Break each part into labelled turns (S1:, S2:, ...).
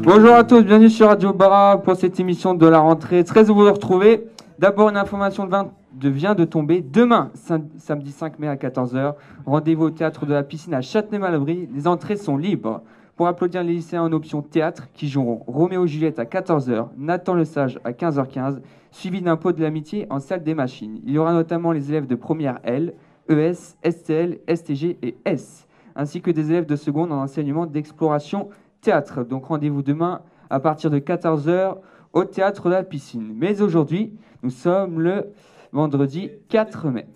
S1: Bonjour à tous, bienvenue sur Radio Bara pour cette émission de la rentrée. Très heureux de vous retrouver. D'abord, une information vient de tomber. Demain, samedi 5 mai à 14h, rendez-vous au théâtre de la Piscine à Châtenay-Malabry. Les entrées sont libres. Pour applaudir les lycéens en option théâtre qui joueront Roméo et Juliette à 14h, Nathan le Sage à 15h15, suivi d'un pot de l'amitié en salle des machines. Il y aura notamment les élèves de première L, ES, STL, STG et S, ainsi que des élèves de seconde en enseignement d'exploration théâtre. Donc rendez-vous demain à partir de 14h au théâtre de la Piscine. Mais aujourd'hui, nous sommes le vendredi 4 mai.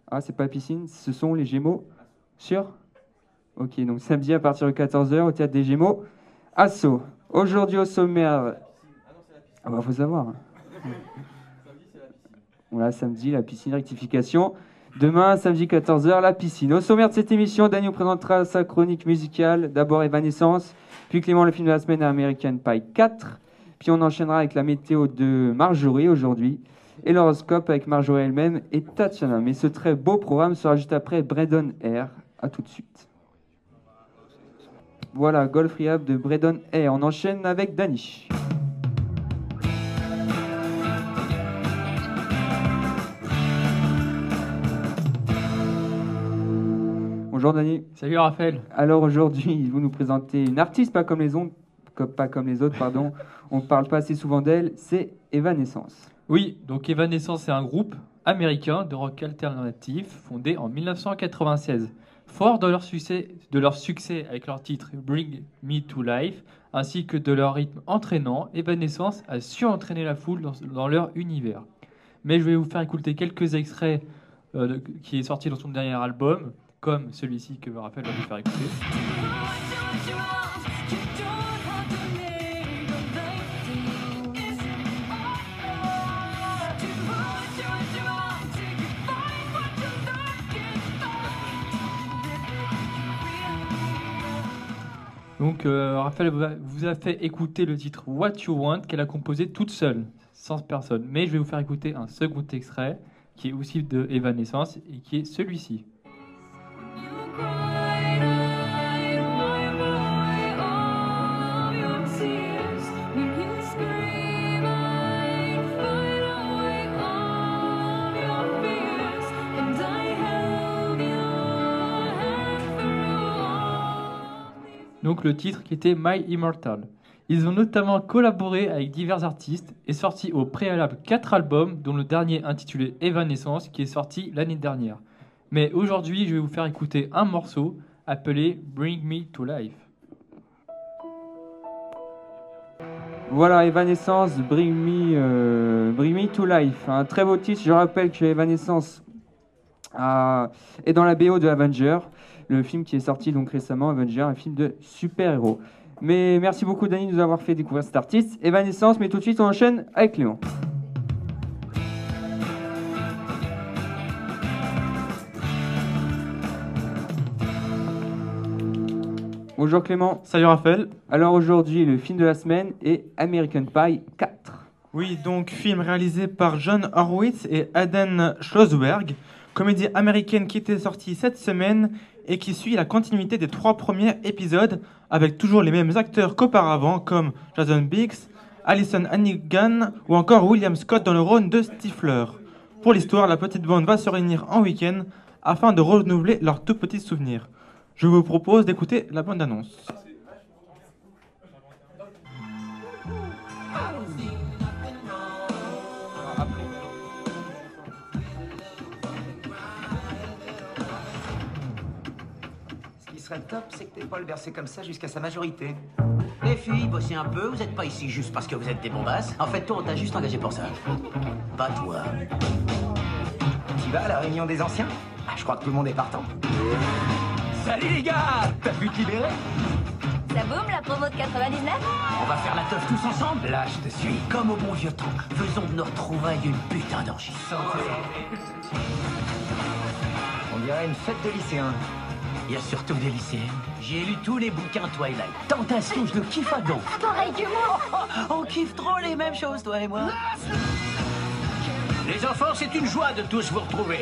S1: Ah, c'est pas la Piscine, ce sont les Gémeaux. Sûr? Ok, donc samedi à partir de 14h au théâtre des Gémeaux. Asso. Aujourd'hui au sommaire. Ah bah faut savoir. Voilà, samedi, la piscine, rectification. Demain, samedi 14h, la piscine. Au sommaire de cette émission, Dany nous présentera sa chronique musicale. D'abord Evanescence, puis Clément, le film de la semaine, American Pie 4. Puis on enchaînera avec la météo de Marjorie aujourd'hui. Et l'horoscope avec Marjorie elle-même et Tatiana. Mais ce très beau programme sera juste après Braydon Air. A tout de suite. Voilà, Golf Rehab de Braydon Air. On enchaîne avec Dany. Bonjour Dany.
S2: Salut Raphaël.
S1: Alors aujourd'hui, vous nous présentez une artiste pas comme les autres, pardon. On ne parle pas assez souvent d'elle, c'est Evanescence.
S2: Oui, donc Evanescence est un groupe américain de rock alternatif fondé en 1996. Fort de leur succès avec leur titre Bring Me to Life, ainsi que de leur rythme entraînant, Evanescence a su entraîner la foule dans leur univers. Mais je vais vous faire écouter quelques extraits qui est sorti dans son dernier album, comme celui-ci que Raphaël va vous faire écouter. Donc Raphaël vous a fait écouter le titre What You Want qu'elle a composé toute seule, sans personne. Mais je vais vous faire écouter un second extrait qui est aussi de Evanescence et qui est celui-ci. Donc le titre qui était My Immortal. Ils ont notamment collaboré avec divers artistes et sorti au préalable 4 albums, dont le dernier intitulé Evanescence qui est sorti l'année dernière. Mais aujourd'hui, je vais vous faire écouter un morceau appelé Bring Me to Life.
S1: Voilà, Evanescence, Bring Me to Life. Un très beau titre. Je rappelle que Evanescence est dans la BO de Avenger, le film qui est sorti donc récemment, Avenger, un film de super-héros. Mais merci beaucoup Dany de nous avoir fait découvrir cet artiste. Evanescence, mais tout de suite on enchaîne avec Clément. Bonjour Clément.
S3: Salut Raphaël.
S1: Alors aujourd'hui, le film de la semaine est American Pie 4.
S3: Oui, donc film réalisé par John Horowitz et Aden Schlossberg, comédie américaine qui était sortie cette semaine et qui suit la continuité des 3 premiers épisodes avec toujours les mêmes acteurs qu'auparavant comme Jason Biggs, Alyson Hannigan ou encore William Scott dans le rôle de Stifler. Pour l'histoire, la petite bande va se réunir en week-end afin de renouveler leurs tout petits souvenirs. Je vous propose d'écouter la bande-annonce.
S4: Le top, c'est que t'es pas le bercer comme ça jusqu'à sa majorité. Les filles, bossez un peu, vous êtes pas ici juste parce que vous êtes des bombasses. En fait, toi, on t'a juste engagé pour ça. Pas toi. Tu vas à la réunion des anciens? Je crois que tout le monde est partant. Salut les gars! T'as pu te libérer?
S5: Ça boum la promo de 99?
S4: On va faire la teuf tous ensemble? Là, je te suis. Comme au bon vieux temps. Faisons de nos retrouvailles une putain d'orgie. On dirait une fête de lycéens. Il y a surtout des lycéennes. J'ai lu tous les bouquins Twilight. Tentation, je le kiffe à don.
S5: Pareil d'humour.
S4: On kiffe trop les mêmes choses, toi et moi. Les enfants, c'est une joie de tous vous retrouver.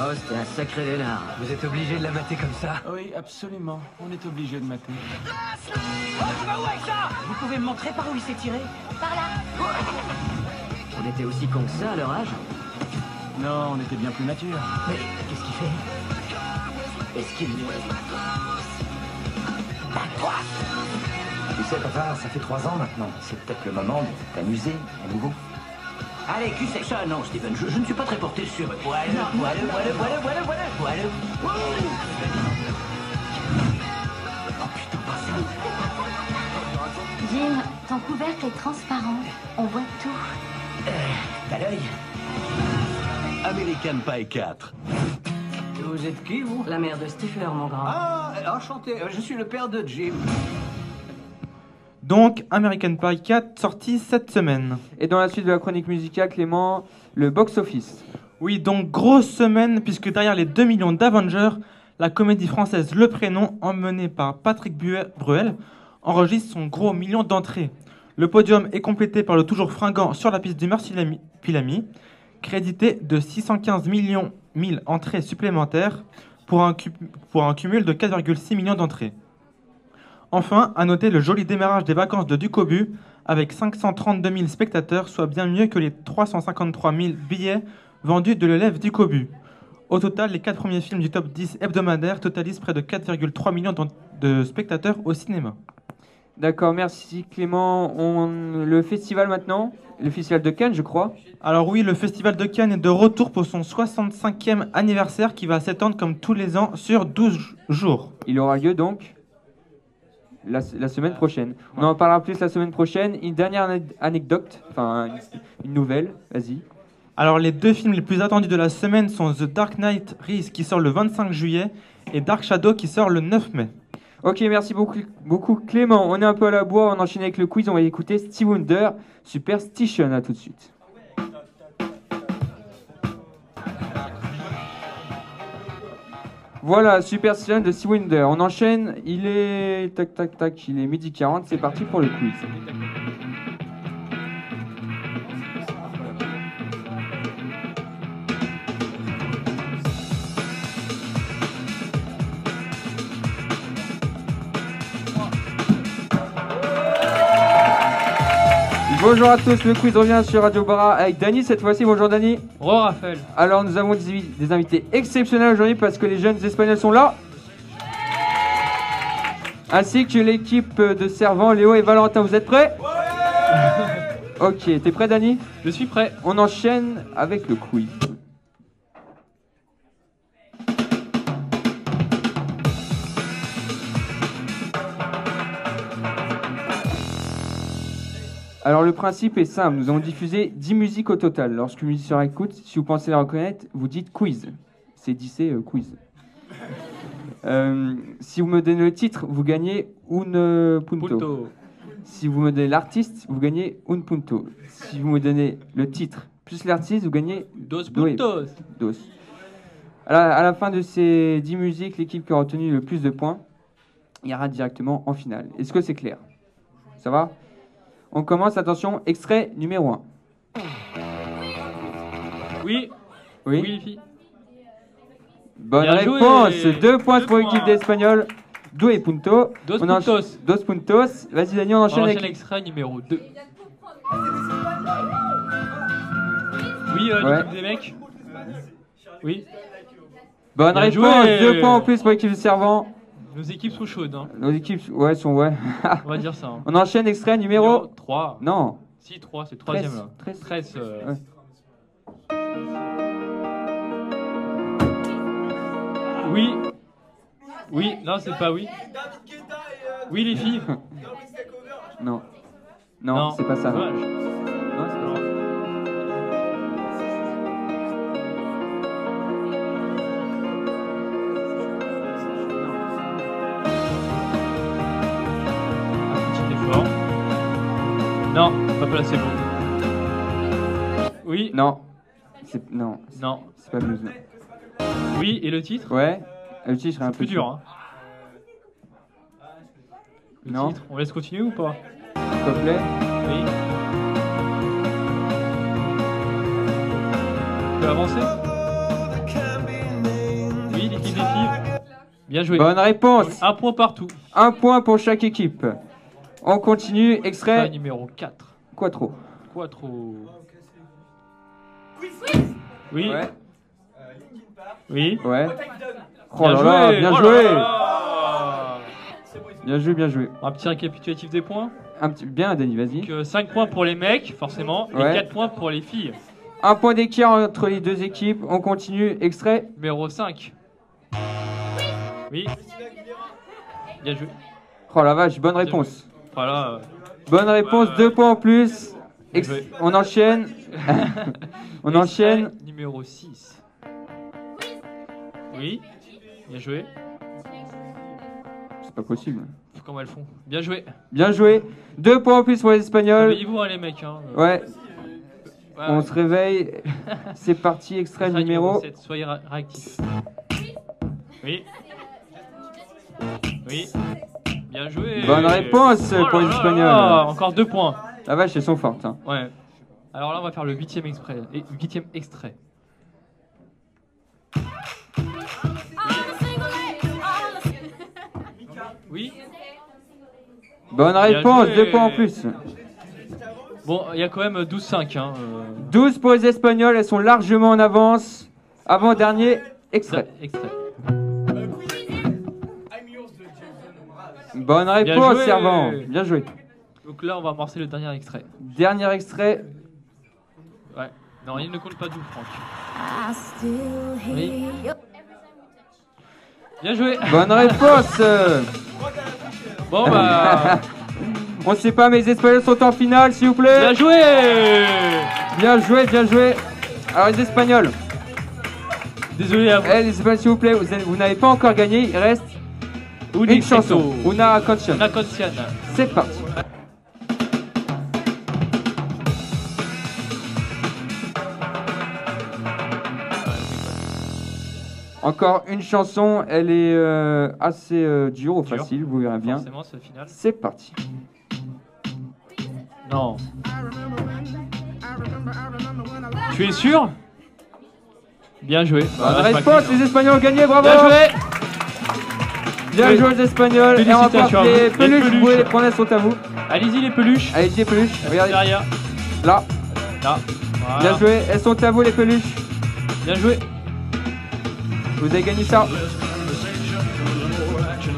S4: Oh, c'était un sacré lénard. Vous êtes obligé de la mater comme ça?
S6: Oui, absolument. On est obligé de mater.
S4: Oh, tu vas où avec ça? Vous pouvez me montrer par où il s'est tiré?
S5: Par là.
S4: On était aussi cons que ça à leur âge?
S6: Non, on était bien plus mature.
S4: Mais qu'est-ce qu'il fait? Est-ce qu'il...
S7: Tu sais, papa, ça fait 3 ans maintenant. C'est peut-être le moment de t'amuser à nouveau.
S4: Allez, cul sec. Ça, non, Steven, je ne suis pas très porté sur eux. Poileux. Oh putain, pas ça.
S5: Jim, ton couvercle est transparent. On voit tout.
S4: T'as l'œil?
S8: American Pie 4.
S4: Vous êtes qui, vous?
S9: La mère de Stifler, mon grand.
S4: Ah, enchanté. Je suis le père de Jim.
S3: Donc, American Pie 4, sorti cette semaine.
S1: Et dans la suite de la chronique musicale, Clément, le box-office.
S3: Oui, donc grosse semaine, puisque derrière les 2 millions d'Avengers, la comédie française Le Prénom, emmenée par Patrick Bruel, enregistre son gros million d'entrées. Le podium est complété par le toujours fringant Sur la piste du Marsupilami, crédité de 615 000 entrées supplémentaires pour un cumul de 4,6 millions d'entrées. Enfin, à noter le joli démarrage des vacances de Ducobu, avec 532 000 spectateurs, soit bien mieux que les 353 000 billets vendus de l'élève Ducobu. Au total, les 4 premiers films du top 10 hebdomadaire totalisent près de 4,3 millions de spectateurs au cinéma.
S1: D'accord, merci Clément. Le festival maintenant, le festival de Cannes, je crois.
S3: Alors oui, le Festival de Cannes est de retour pour son 65e anniversaire qui va s'étendre comme tous les ans sur 12 jours.
S1: Il aura lieu donc la semaine prochaine. On en parlera plus la semaine prochaine. Une dernière anecdote, enfin une nouvelle, vas-y.
S3: Alors les 2 films les plus attendus de la semaine sont The Dark Knight Rises qui sort le 25 juillet et Dark Shadow qui sort le 9 mai.
S1: Ok, merci beaucoup Clément. On est un peu à la bourre, on enchaîne avec le quiz. On va écouter Stevie Wonder, Superstition. À tout de suite. Voilà, Superstition de Stevie Wonder. On enchaîne, il est... Tac, tac, tac, il est 12h40. C'est parti pour le quiz. Bonjour à tous, le quiz revient sur Radio Bara avec Dany cette fois-ci. Bonjour Dany.
S2: Bonjour Raphaël.
S1: Alors nous avons des invités exceptionnels aujourd'hui parce que les jeunes espagnols sont là. Ainsi que l'équipe de servants Léo et Valentin. Vous êtes prêts? Ok, t'es prêt Dany?
S2: Je suis prêt.
S1: On enchaîne avec le quiz. Alors le principe est simple, nous avons diffusé 10 musiques au total. Lorsqu'une musicien écoute, si vous pensez la reconnaître, vous dites quiz. C'est 10 quiz. Si vous me donnez le titre, vous gagnez un punto. Si vous me donnez l'artiste, vous gagnez un punto. Si vous me donnez le titre plus l'artiste, vous gagnez
S2: dos puntos.
S1: Dos. À la fin de ces 10 musiques, l'équipe qui a retenu le plus de points ira directement en finale. Est-ce que c'est clair? Ça va? On commence, attention, extrait numéro 1.
S2: Oui.
S1: Oui.
S2: Oui, les filles.
S1: Bonne
S2: Bien
S1: réponse.
S2: joué.
S1: 2 points
S2: Deux
S1: pour l'équipe
S2: points.
S1: d'Espagnol. Deux et punto.
S2: Dos
S1: On encha-
S2: puntos.
S1: Dos puntos. Vas-y, Dani, on
S2: On
S1: enchaîne
S2: enchaîne
S1: avec...
S2: l'extrait numéro 2. Oui,
S1: Ouais.
S2: l'équipe des mecs. Oui.
S1: Bonne
S2: Bien
S1: réponse.
S2: joué.
S1: 2 points en plus pour l'équipe de Servant.
S2: Nos équipes sont chaudes. Hein.
S1: Nos équipes, ouais, sont... Ouais.
S2: On va dire ça. Hein.
S1: On enchaîne extrait numéro...
S2: 3.
S1: Non.
S2: Si, 3, c'est le troisième là.
S1: 13.
S2: 13.
S1: Ouais.
S2: Oui. Oui, non, c'est pas oui. Oui, les filles.
S1: Non. Non, c'est pas ça.
S2: Dommage.
S1: Non, c'est pas ça.
S2: Un petit effort. Non, pas placé bon. Oui.
S1: Non.
S2: Non.
S1: C'est pas blues, non.
S2: Oui, et le titre?
S1: Ouais. Le titre serait un peu
S2: Plus dur, hein. Le
S1: Non.
S2: titre, on laisse continuer ou pas?
S1: S'il te plaît.
S2: Oui. Tu peux avancer? Bien joué.
S1: Bonne réponse.
S2: 1 point partout.
S1: 1 point pour chaque équipe. On continue. Extrait
S2: Numéro 4.
S1: Quattro.
S2: Quattro. Oui.
S1: Ouais.
S2: Oui.
S1: Ouais. Oh là là, bien
S2: Oh
S1: joué.
S2: là là.
S1: Bien joué, bien joué.
S2: Un petit récapitulatif des points.
S1: Bien, Denis, vas-y.
S2: Donc, 5 points pour les mecs, forcément,
S1: Ouais.
S2: et 4 points pour les filles.
S1: 1 point d'écart entre les deux équipes. On continue. Extrait
S2: Numéro 5. Oui. Bien joué.
S1: Oh la vache, bonne réponse.
S2: Voilà.
S1: Bonne réponse, 2 points en plus.
S2: Bien joué.
S1: On enchaîne. On enchaîne.
S2: Extrait Numéro 6. Oui. Bien joué.
S1: C'est pas possible.
S2: Comment elles font. Bien joué.
S1: Bien joué. 2 points en plus pour les Espagnols.
S2: Réveillez-vous, hein, les mecs. Hein.
S1: Ouais.
S2: Ouais,
S1: On
S2: ouais.
S1: se réveille. C'est parti, extrait numéro
S2: 7. Soyez réactifs. Oui. Oui. Bien joué.
S1: Bonne réponse
S2: Oh
S1: pour
S2: là
S1: les
S2: là
S1: Espagnols.
S2: là, encore 2 points.
S1: La vache, elles sont fortes. Hein.
S2: Ouais. Alors là, on va faire le 8e extrait. Oui.
S1: Bonne
S2: Bien
S1: réponse,
S2: joué.
S1: 2 points en plus.
S2: Bon, il y a quand même 12-5. Hein.
S1: 12 pour les Espagnols, elles sont largement en avance. Avant-dernier extrait.
S2: Extrait.
S1: Bonne
S2: Bien
S1: réponse,
S2: joué.
S1: Servant. Bien joué.
S2: Donc là, on va amorcer le dernier extrait.
S1: Dernier extrait.
S2: Ouais. Non, il ne compte pas 12, Franck. Oui. Bien joué.
S1: Bonne réponse.
S2: Bon, bah.
S1: On sait pas, mais les Espagnols sont en finale, s'il vous plaît.
S2: Bien joué.
S1: Bien joué, bien joué. Alors, les Espagnols.
S2: Désolé à vous.
S1: Les Espagnols, s'il vous plaît, vous n'avez pas encore gagné. Il reste une chanson. Una canción.
S2: Una canción.
S1: C'est parti. Encore une chanson, elle est assez dure ou facile, vous verrez bien.
S2: Forcément, c'est le final.
S1: C'est parti.
S2: Non. Tu es sûr? Bien joué.
S1: Bonne réponse, les Espagnols ont gagné, bravo.
S2: Bien joué.
S1: Bien joué les Espagnols. Et on va
S2: Félicitations
S1: prendre
S2: à vous.
S1: les peluches,
S2: Les
S1: vous pouvez les
S2: peluches.
S1: prendre, elles sont à vous.
S2: Allez-y les peluches.
S1: Allez, les peluches, regardez.
S2: Derrière.
S1: Là,
S2: Là. Voilà.
S1: bien joué, elles sont à vous les peluches.
S2: Bien joué.
S1: Vous avez gagné ça.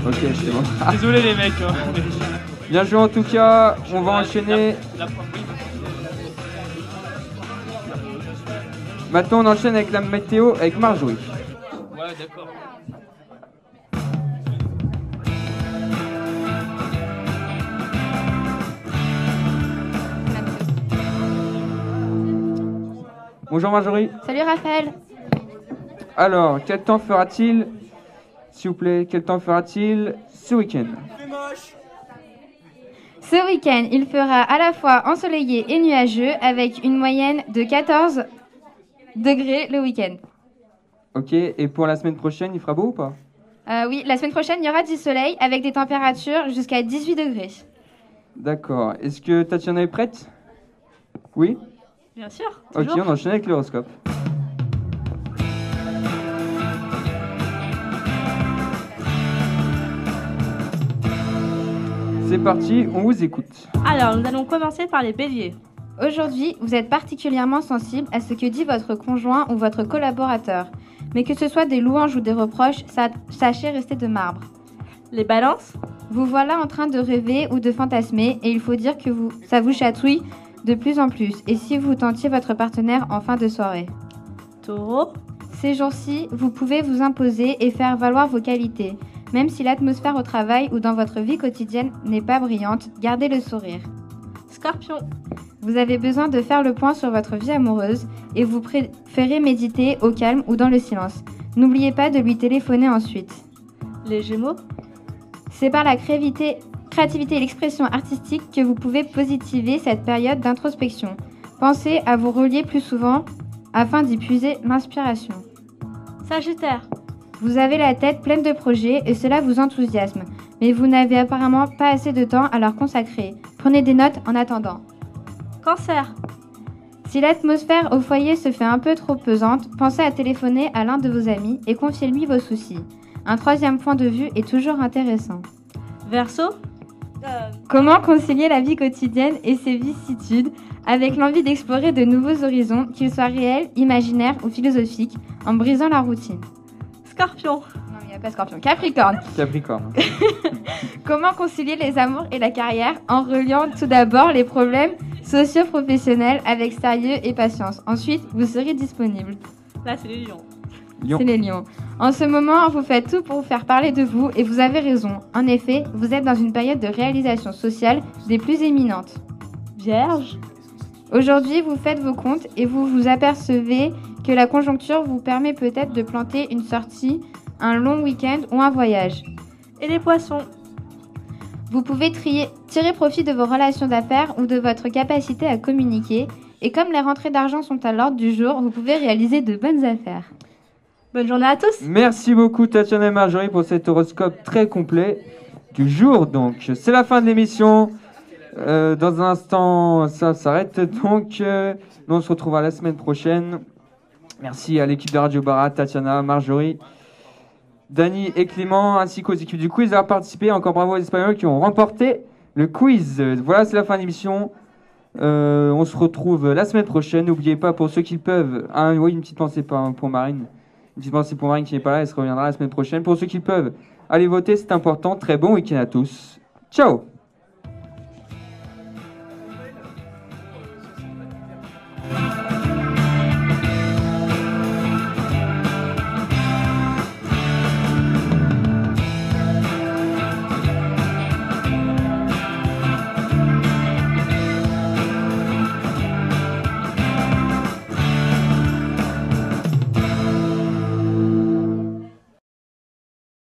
S1: Ok, c'est bon. Ah,
S2: Désolé les mecs. Hein.
S1: bien joué en tout cas, on va enchaîner.
S2: Oui.
S1: Maintenant on enchaîne avec la météo avec Marjorie.
S2: Ouais, d'accord.
S1: Bonjour Marjorie.
S8: Salut Raphaël.
S1: Alors, quel temps fera-t-il, s'il vous plaît, quel temps fera-t-il ce week-end?
S8: Ce week-end, il fera à la fois ensoleillé et nuageux avec une moyenne de 14 degrés le week-end.
S1: Ok, et pour la semaine prochaine, il fera beau ou pas?
S8: Oui, la semaine prochaine, il y aura du soleil avec des températures jusqu'à 18 degrés.
S1: D'accord. Est-ce que Tatiana est prête? Oui?
S8: Bien sûr.
S1: Ok, on enchaîne avec l'horoscope. C'est parti, on vous écoute.
S9: Alors, nous allons commencer par les béliers.
S8: Aujourd'hui, vous êtes particulièrement sensible à ce que dit votre conjoint ou votre collaborateur. Mais que ce soit des louanges ou des reproches, sachez rester de marbre.
S9: Les balances.
S8: Vous voilà en train de rêver ou de fantasmer et il faut dire que ça vous chatouille de plus en plus. Et si vous tentiez votre partenaire en fin de soirée?
S9: Taureau.
S8: Ces jours-ci, vous pouvez vous imposer et faire valoir vos qualités. Même si l'atmosphère au travail ou dans votre vie quotidienne n'est pas brillante, gardez le sourire.
S9: Scorpion.
S8: Vous avez besoin de faire le point sur votre vie amoureuse et vous préférez méditer au calme ou dans le silence. N'oubliez pas de lui téléphoner ensuite.
S9: Les Gémeaux.
S8: C'est par la créativité et l'expression artistique que vous pouvez positiver cette période d'introspection. Pensez à vous relier plus souvent afin d'y puiser l'inspiration.
S9: Sagittaire.
S8: Vous avez la tête pleine de projets et cela vous enthousiasme, mais vous n'avez apparemment pas assez de temps à leur consacrer. Prenez des notes en attendant.
S9: Cancer.
S8: Si l'atmosphère au foyer se fait un peu trop pesante, pensez à téléphoner à l'un de vos amis et confiez-lui vos soucis. Un troisième point de vue est toujours intéressant.
S9: Verseau.
S8: Comment concilier la vie quotidienne et ses vicissitudes avec l'envie d'explorer de nouveaux horizons, qu'ils soient réels, imaginaires ou philosophiques, en brisant la routine?
S9: Scorpion.
S8: Non, il n'y a pas Scorpion. Capricorne.
S1: Capricorne.
S8: Comment concilier les amours et la carrière en reliant tout d'abord les problèmes socio-professionnels avec sérieux et patience. Ensuite, vous serez disponible.
S9: Là, c'est les lions.
S1: Lion.
S8: C'est les lions. En ce moment, vous faites tout pour faire parler de vous et vous avez raison. En effet, vous êtes dans une période de réalisation sociale des plus éminentes.
S9: Vierge.
S8: Aujourd'hui, vous faites vos comptes et vous vous apercevez que la conjoncture vous permet peut-être de planter une sortie, un long week-end ou un voyage.
S9: Et les poissons.
S8: Vous pouvez tirer profit de vos relations d'affaires ou de votre capacité à communiquer. Et comme les rentrées d'argent sont à l'ordre du jour, vous pouvez réaliser de bonnes affaires.
S9: Bonne journée à tous.
S1: Merci beaucoup Tatiana et Marjorie pour cet horoscope très complet du jour. Donc c'est la fin de l'émission. Dans un instant, ça s'arrête. Donc nous on se retrouvera la semaine prochaine. Merci à l'équipe de Radio Barat, Tatiana, Marjorie, Dany et Clément, ainsi qu'aux équipes du quiz d'avoir participé. Encore bravo aux Espagnols qui ont remporté le quiz. Voilà, c'est la fin de l'émission. On se retrouve la semaine prochaine. N'oubliez pas, pour ceux qui le peuvent, oui, une petite pensée pour Marine. Une petite pensée pour Marine qui n'est pas là, elle se reviendra la semaine prochaine. Pour ceux qui le peuvent, allez voter, c'est important. Très bon week-end à tous. Ciao!